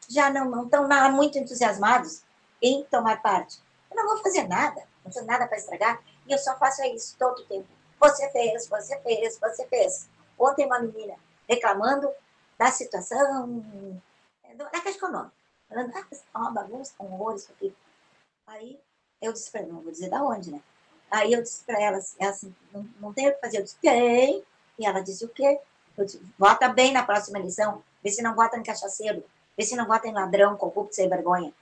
já não estão muito entusiasmados em tomar parte, eu não vou fazer nada, não tenho nada para estragar, e eu só faço isso todo o tempo. Você fez. Ontem uma menina reclamando da situação da Caixa Econômica, falando, uma bagunça, um horror, isso aqui. Aí eu disse para ela, não vou dizer da onde, né? Aí eu disse para ela assim, não tem o que fazer. Eu disse, tem. E ela disse, o quê? Eu disse, vota bem na próxima eleição, vê se não vota em cachaceiro, vê se não vota em ladrão, corrupto, sem vergonha.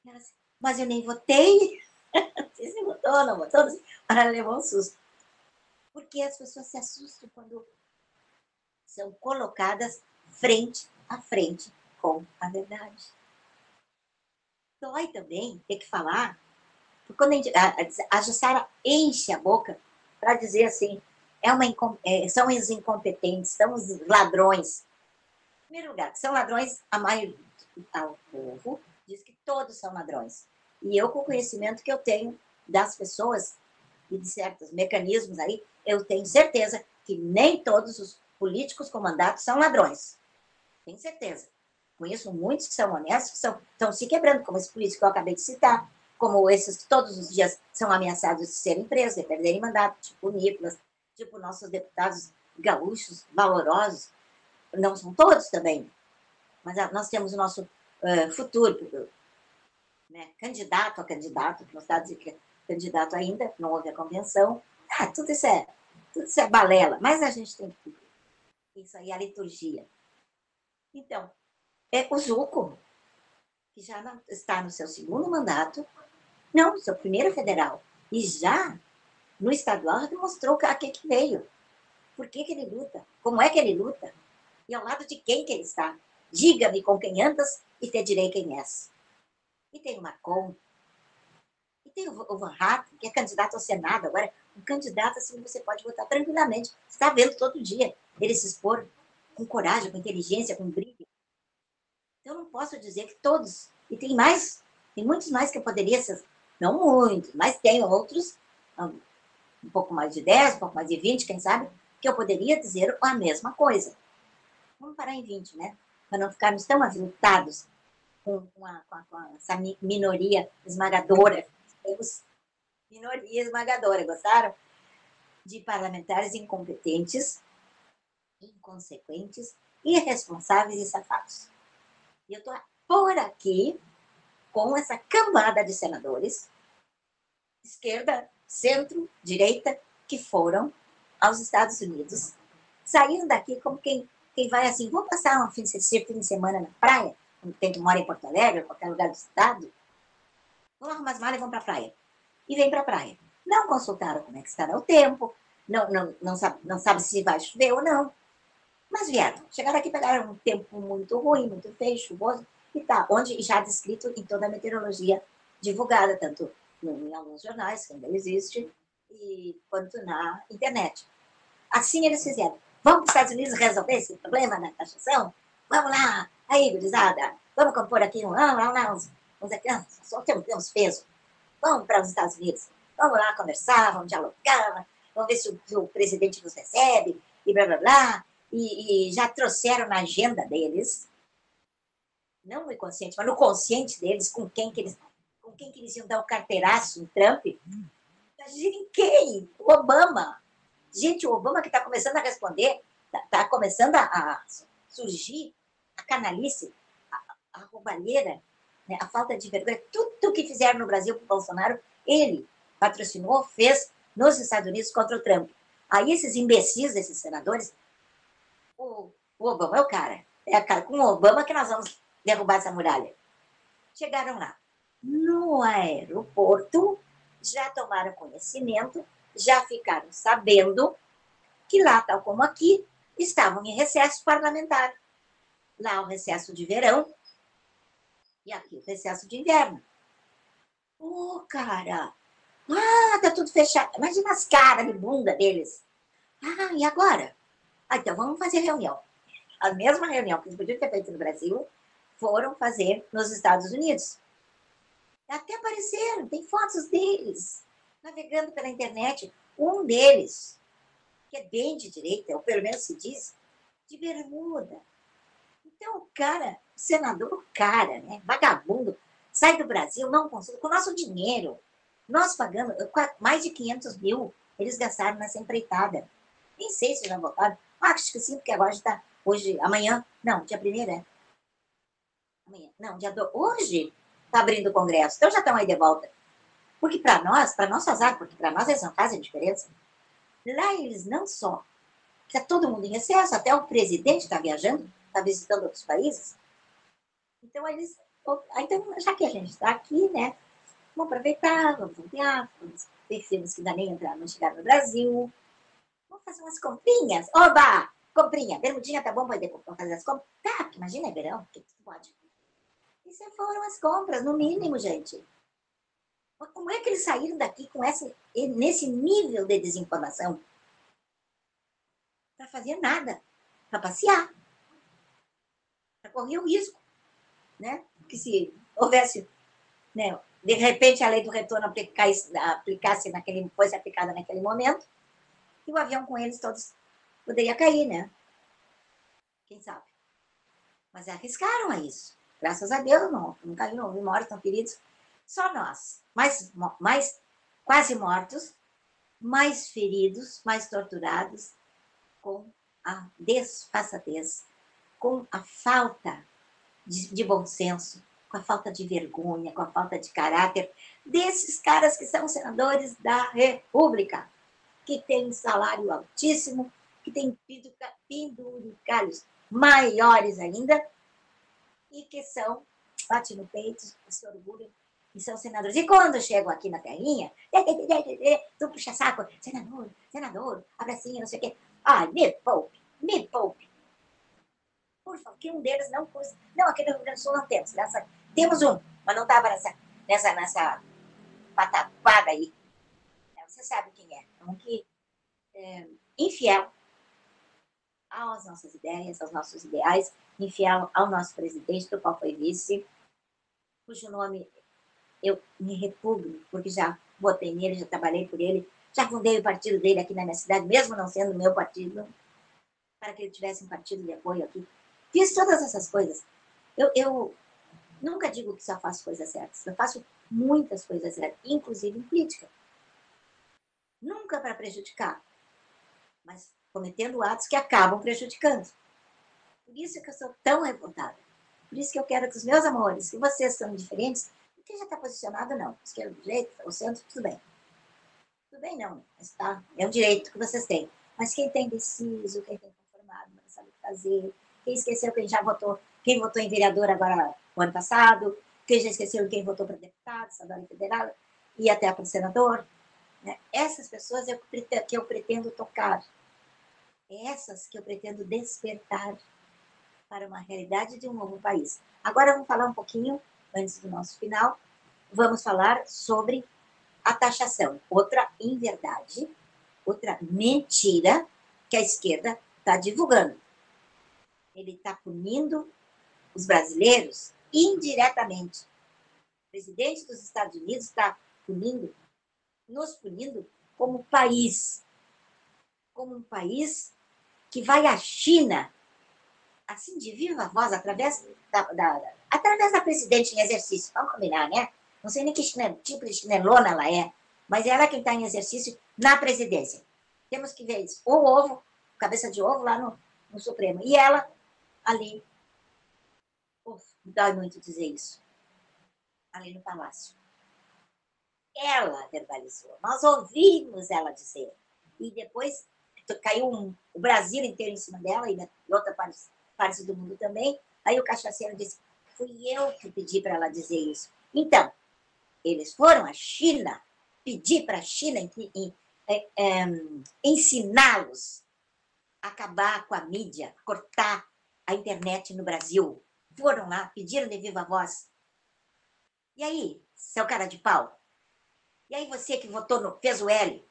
E ela disse, mas eu nem votei. Não sei se votou, não votou. Ela levou um susto. Porque as pessoas se assustam quando são colocadas frente a frente com a verdade. Dói também ter que falar. Porque quando a Jussara enche a boca para dizer assim, são os incompetentes, são os ladrões. Em primeiro lugar, são ladrões, a maioria do povo diz que todos são ladrões. E eu, com o conhecimento que eu tenho das pessoas e de certos mecanismos aí, eu tenho certeza que nem todos os políticos comandados são ladrões. Tenho certeza. Conheço muitos que são honestos, que estão se quebrando, como esse político que eu acabei de citar, como esses que todos os dias são ameaçados de serem presos, de perderem mandato, tipo o Nicolas, tipo nossos deputados gaúchos, valorosos. Não são todos também, mas nós temos o nosso futuro, né, candidato a candidato, que não está dizendo que é candidato ainda, não houve a convenção. Tudo isso é balela, mas a gente tem que cumprir. Isso aí é a liturgia. Então, o Zucco, que já não está no seu segundo mandato, não, no seu primeiro federal, e já no estadual demonstrou a que veio. Por que ele luta? Como é que ele luta? E ao lado de quem que ele está? Diga-me com quem andas e te direi quem és. E tem o Marcon, e tem o Van Hatten, que é candidato ao Senado. Agora, um candidato assim você pode votar tranquilamente. Você está vendo todo dia ele se expor com coragem, com inteligência, com brilho. Então, eu não posso dizer que todos, e tem muitos mais que eu poderia ser, não muitos, mas tem outros, um pouco mais de 10, um pouco mais de 20, quem sabe, que eu poderia dizer a mesma coisa. Vamos parar em 20, né? Para não ficarmos tão aviltados com essa minoria esmagadora. Temos minoria esmagadora, gostaram? De parlamentares incompetentes, inconsequentes, irresponsáveis e safados. E eu estou por aqui com essa cambada de senadores, esquerda, centro, direita, que foram aos Estados Unidos, saíram daqui como quem vai assim, vou passar um fim de semana na praia, quem mora em Porto Alegre, ou qualquer lugar do estado, vão arrumar as malas e vão para a praia. E vem para a praia. Não consultaram como é que estará o tempo, não sabe se vai chover ou não. Mas vieram. Chegaram aqui, pegaram um tempo muito ruim, muito feio, chuvoso, e tá, onde já descrito em toda a meteorologia divulgada, tanto em alguns jornais, que ainda existe, quanto na internet. Assim eles fizeram. Vamos para os Estados Unidos resolver esse problema da taxação? Vamos lá, aí, gurizada, vamos compor aqui só temos peso. Vamos para os Estados Unidos, vamos lá conversar, vamos dialogar, vamos ver se o presidente nos recebe, e blá, blá, blá. E já trouxeram na agenda deles, não no inconsciente, mas no consciente deles, com quem que eles iam dar o carteiraço em Trump. Imaginem quem? O Obama. Gente, o Obama que está começando a responder, está começando a surgir a canalice, a roubalheira, né, a falta de vergonha. Tudo que fizeram no Brasil com o Bolsonaro, ele patrocinou, fez nos Estados Unidos contra o Trump. Aí esses imbecis, esses senadores, o Obama é o cara. É com o Obama que nós vamos derrubar essa muralha. Chegaram lá. No aeroporto, já tomaram conhecimento, já ficaram sabendo que lá, tal como aqui, estavam em recesso parlamentar. Lá o recesso de verão e aqui o recesso de inverno. Cara! Tá tudo fechado. Imagina as caras de bunda deles. E agora? Então vamos fazer reunião. A mesma reunião que eles podiam ter feito no Brasil, foram fazer nos Estados Unidos. Até apareceram, tem fotos deles, navegando pela internet. Um deles, que é bem de direita, ou pelo menos se diz, de bermuda. Então o cara, o senador, né, vagabundo, sai do Brasil, não consegue, com o nosso dinheiro, nós pagamos mais de 500 mil, eles gastaram nessa empreitada. Nem sei se já votaram. Acho que sim, porque agora está amanhã, não, dia 1º, né? Amanhã, não, dia 2, hoje está abrindo o Congresso, então já estão aí de volta. Porque para nós azar, porque para nós eles não fazem diferença. Lá eles não só, está todo mundo em recesso, até o presidente está viajando, está visitando outros países. Então então, já que a gente está aqui, né, vamos aproveitar, vamos ampliar, vamos ver filmes que ainda nem entraram, não chegaram no Brasil. Vamos fazer umas comprinhas. Oba! Comprinha. Bermudinha tá bom para fazer as compras? Tá, imagina, é verão. O que tu pode? Isso foram as compras, no mínimo, gente. Mas como é que eles saíram daqui com nesse nível de desinformação? Para fazer nada. Para passear. Para correr o risco. Né? Que se houvesse, né, de repente a lei do retorno fosse aplicada naquele momento, e o avião com eles todos poderia cair, né? Quem sabe? Mas arriscaram a isso. Graças a Deus, não caiu, não houve mortos, não feridos. Só nós. Mais quase mortos, mais feridos, mais torturados, com a desfaçatez, com a falta de bom senso, com a falta de vergonha, com a falta de caráter desses caras que são senadores da República, que têm salário altíssimo, que têm penduricalhos maiores ainda, e que bate no peito, se orgulham, e são senadores. E quando chegam aqui na terrinha, tu puxa saco, senador, abracinho, não sei o quê. Me poupe. Por favor, que um deles não custa. Não, aqui no Rio Grande do Sul não temos. Temos um, mas não estava nessa pataquada aí. Você sabe quem é. Um que infiel às nossas ideias, aos nossos ideais, infiel ao nosso presidente, do qual foi vice, cujo nome eu me repugno, porque já votei nele, já trabalhei por ele, já fundei o partido dele aqui na minha cidade, mesmo não sendo meu partido, para que ele tivesse um partido de apoio aqui. Fiz todas essas coisas. Eu nunca digo que só faço coisas certas, eu faço muitas coisas certas, inclusive em política. Nunca para prejudicar, mas cometendo atos que acabam prejudicando. Por isso que eu sou tão revoltada. Por isso que eu quero que os meus amores, que vocês são diferentes, quem já está posicionado, não. Esquerda, direita, o centro, tudo bem. Tudo bem, não. Mas tá, é um direito que vocês têm. Mas quem tem indeciso, quem tem conformado, não sabe o que fazer, quem esqueceu quem já votou, quem votou em vereador agora no ano passado, quem já esqueceu quem votou para deputado, estadual e federal, e até para senador. Né? Essas pessoas que eu pretendo tocar. Essas que eu pretendo despertar para uma realidade de um novo país. Agora vamos falar um pouquinho, antes do nosso final, vamos falar sobre a taxação. Outra inverdade, outra mentira que a esquerda está divulgando. Ele está punindo os brasileiros indiretamente. O presidente dos Estados Unidos está nos punindo como país. Como um país que vai à China, assim de viva voz, através da presidente em exercício. Vamos combinar, né? Não sei nem que tipo de chinelona ela é, mas ela é quem está em exercício na presidência. Temos que ver isso. O ovo, cabeça de ovo lá no Supremo. E ela ali, dói muito dizer isso, ali no Palácio. Ela verbalizou. Nós ouvimos ela dizer. E depois caiu o Brasil inteiro em cima dela e outra parte do mundo também. Aí o cachaceiro disse, fui eu que pedi para ela dizer isso. Então, eles foram à China, pedir para a China ensiná-los acabar com a mídia, cortar a internet no Brasil. Foram lá, pediram de viva voz. E aí, seu cara de pau? E aí você que votou no... fez o L?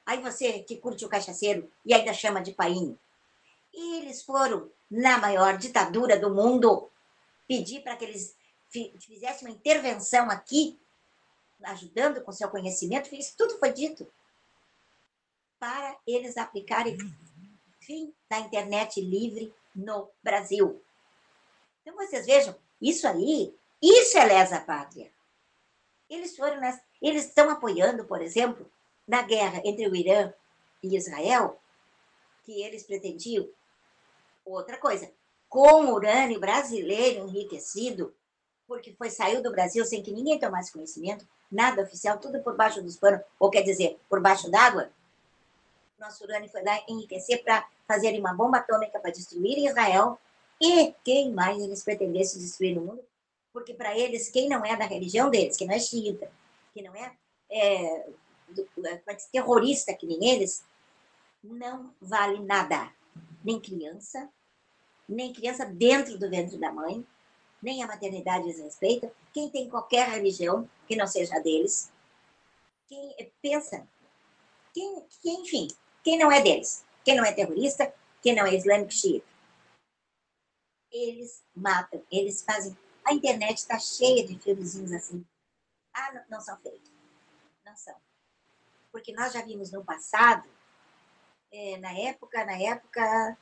Aí você que curte o cachaceiro e ainda chama de painho? E eles foram, na maior ditadura do mundo, pedir para que eles fizessem uma intervenção aqui, ajudando com seu conhecimento. Isso tudo foi dito para eles aplicarem fim da internet livre no Brasil. Então vocês vejam, isso aí, isso é lesa pátria. Eles estão apoiando, por exemplo, na guerra entre o Irã e Israel, que eles pretendiam outra coisa, com urânio brasileiro enriquecido, porque saiu do Brasil sem que ninguém tomasse conhecimento, nada oficial, tudo por baixo dos panos, ou quer dizer, por baixo d'água. Nosso urânio foi lá enriquecer para fazerem uma bomba atômica para destruir Israel e quem mais eles pretendessem destruir no mundo, porque para eles, quem não é da religião deles, que não é xiita, que não é terrorista que nem eles, não vale nada. Nem criança dentro do ventre da mãe, nem a maternidade eles respeitam. Quem tem qualquer religião que não seja deles, quem pensa, enfim, quem não é deles, quem não é terrorista, quem não é islâmico xiita, eles matam, eles fazem. A internet está cheia de filmezinhos assim. Ah, não são feitos. Não são. Porque nós já vimos no passado, na época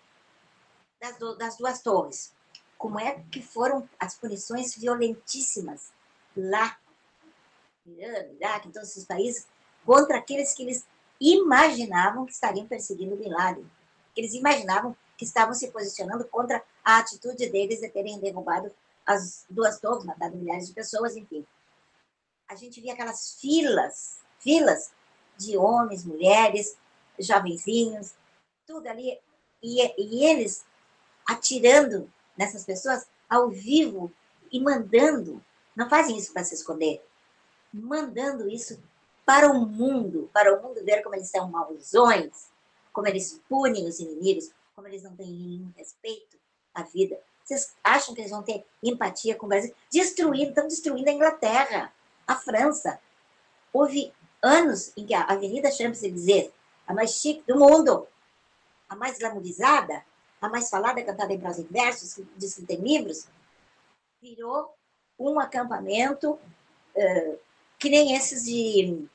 das duas torres, como é que foram as punições violentíssimas lá, Irã, Iraque, em todos esses países, contra aqueles que eles imaginavam que estariam perseguindo Bin Laden, que eles imaginavam que estavam se posicionando contra a atitude deles de terem derrubado as duas torres, matado milhares de pessoas, enfim. A gente via aquelas filas de homens, mulheres, jovenzinhos, tudo ali, e eles atirando nessas pessoas ao vivo e mandando, não fazem isso para se esconder, mandando isso para o mundo ver como eles são mauzões, como eles punem os inimigos, como eles não têm nenhum respeito à vida. Vocês acham que eles vão ter empatia com o Brasil? Estão destruindo a Inglaterra, a França. Houve anos em que a Avenida Champs-Élysées, a mais chique do mundo, a mais glamourizada, a mais falada, cantada em prosa e versos, diz que tem livros, virou um acampamento que nem esses de...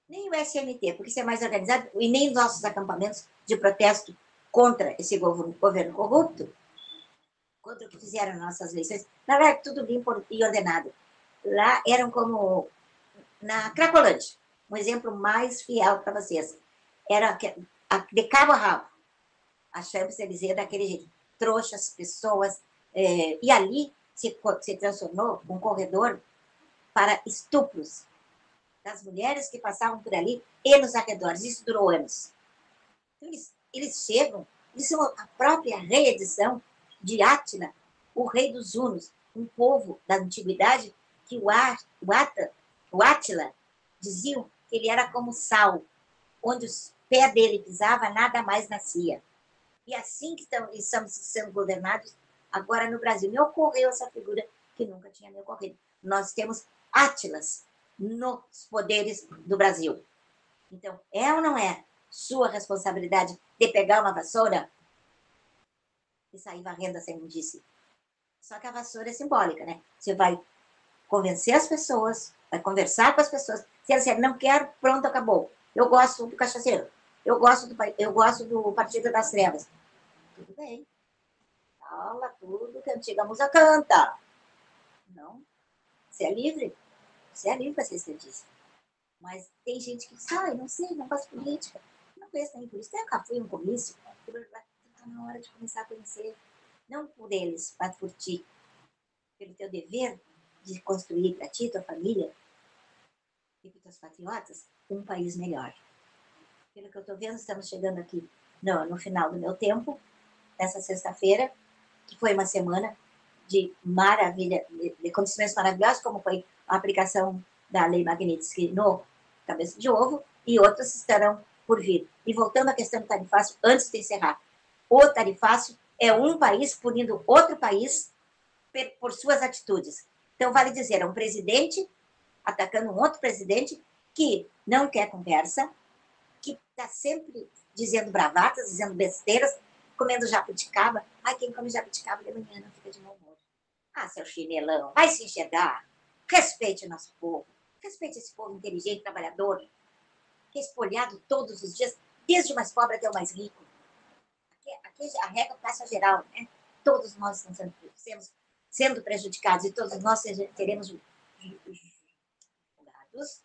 Nem o SMT, porque isso é mais organizado, e nem os nossos acampamentos de protesto contra esse governo corrupto, contra o que fizeram nas nossas eleições. Na verdade, tudo limpo e ordenado. Lá eram como na Cracolândia, um exemplo mais fiel para vocês. Era de cabo a rabo. A Champs-Élysées daquele jeito. Trouxas, pessoas. E ali se transformou um corredor para estupros das mulheres que passavam por ali e nos arredores. Isso durou anos. Então, eles chegam, eles são a própria reedição de Átila, o rei dos Hunos, um povo da antiguidade que o Átila diziam que ele era como sal, onde os pés dele pisava, nada mais nascia. E assim que estamos sendo governados agora no Brasil. Me ocorreu essa figura que nunca tinha me ocorrido. Nós temos Átilas nos poderes do Brasil. Então, é ou não é sua responsabilidade de pegar uma vassoura e sair varrendo essa imundície? Só que a vassoura é simbólica, né? Você vai convencer as pessoas, vai conversar com as pessoas. Se elas disserem, não quero, pronto, acabou. Eu gosto do cachaceiro. Eu gosto do Partido das Trevas. Tudo bem. Fala tudo que a antiga musa canta. Não. Você é livre. Você é livre para ser estadista. Mas tem gente que diz, não sei, não faço política. Não conheço nem política. Eu nunca fui em um comício. Está na hora de começar a conhecer. Não por eles, mas por ti. Pelo teu dever de construir para ti, tua família e para os teus patriotas, um país melhor. Pelo que eu estou vendo, estamos chegando aqui no final do meu tempo, nessa sexta-feira, que foi uma semana de maravilha, de acontecimentos maravilhosos, como foi a aplicação da Lei Magnitsky no Cabeça de Ovo, e outros estarão por vir. E voltando à questão do tarifácio, antes de encerrar, o tarifácio é um país punindo outro país por suas atitudes. Então, vale dizer, é um presidente atacando um outro presidente que não quer conversa, que está sempre dizendo bravatas, dizendo besteiras, comendo jabuticaba. Ai, quem come jabuticaba de manhã não fica de mau humor. Ah, seu chinelão, vai se enxergar. Respeite o nosso povo. Respeite esse povo inteligente, trabalhador, que é espolhado todos os dias, desde o mais pobre até o mais rico. Aqui a regra passa geral, né? Todos nós estamos sendo prejudicados e todos nós teremos julgados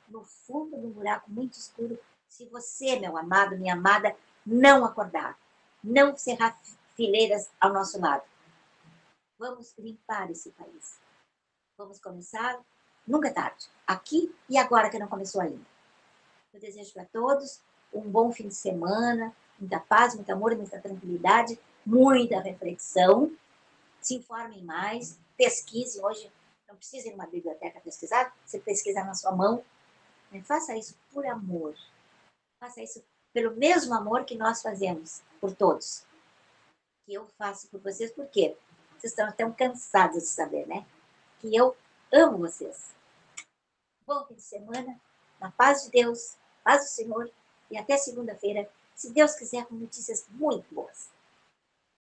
no fundo de um buraco muito escuro se você, meu amado, minha amada, não acordar, não cerrar fileiras ao nosso lado. Vamos limpar esse país. Vamos começar, nunca é tarde, aqui e agora que não começou ainda. Eu desejo para todos um bom fim de semana, muita paz, muito amor, muita tranquilidade, muita reflexão. Se informem mais, pesquisem. Hoje não precisa ir numa biblioteca pesquisar, você pesquisa na sua mão. Faça isso por amor. Faça isso pelo mesmo amor que nós fazemos por todos. Que eu faço por vocês, por quê? Vocês estão tão cansados de saber, né? Que eu amo vocês. Bom fim de semana, na paz de Deus, paz do Senhor, e até segunda-feira, se Deus quiser, com notícias muito boas.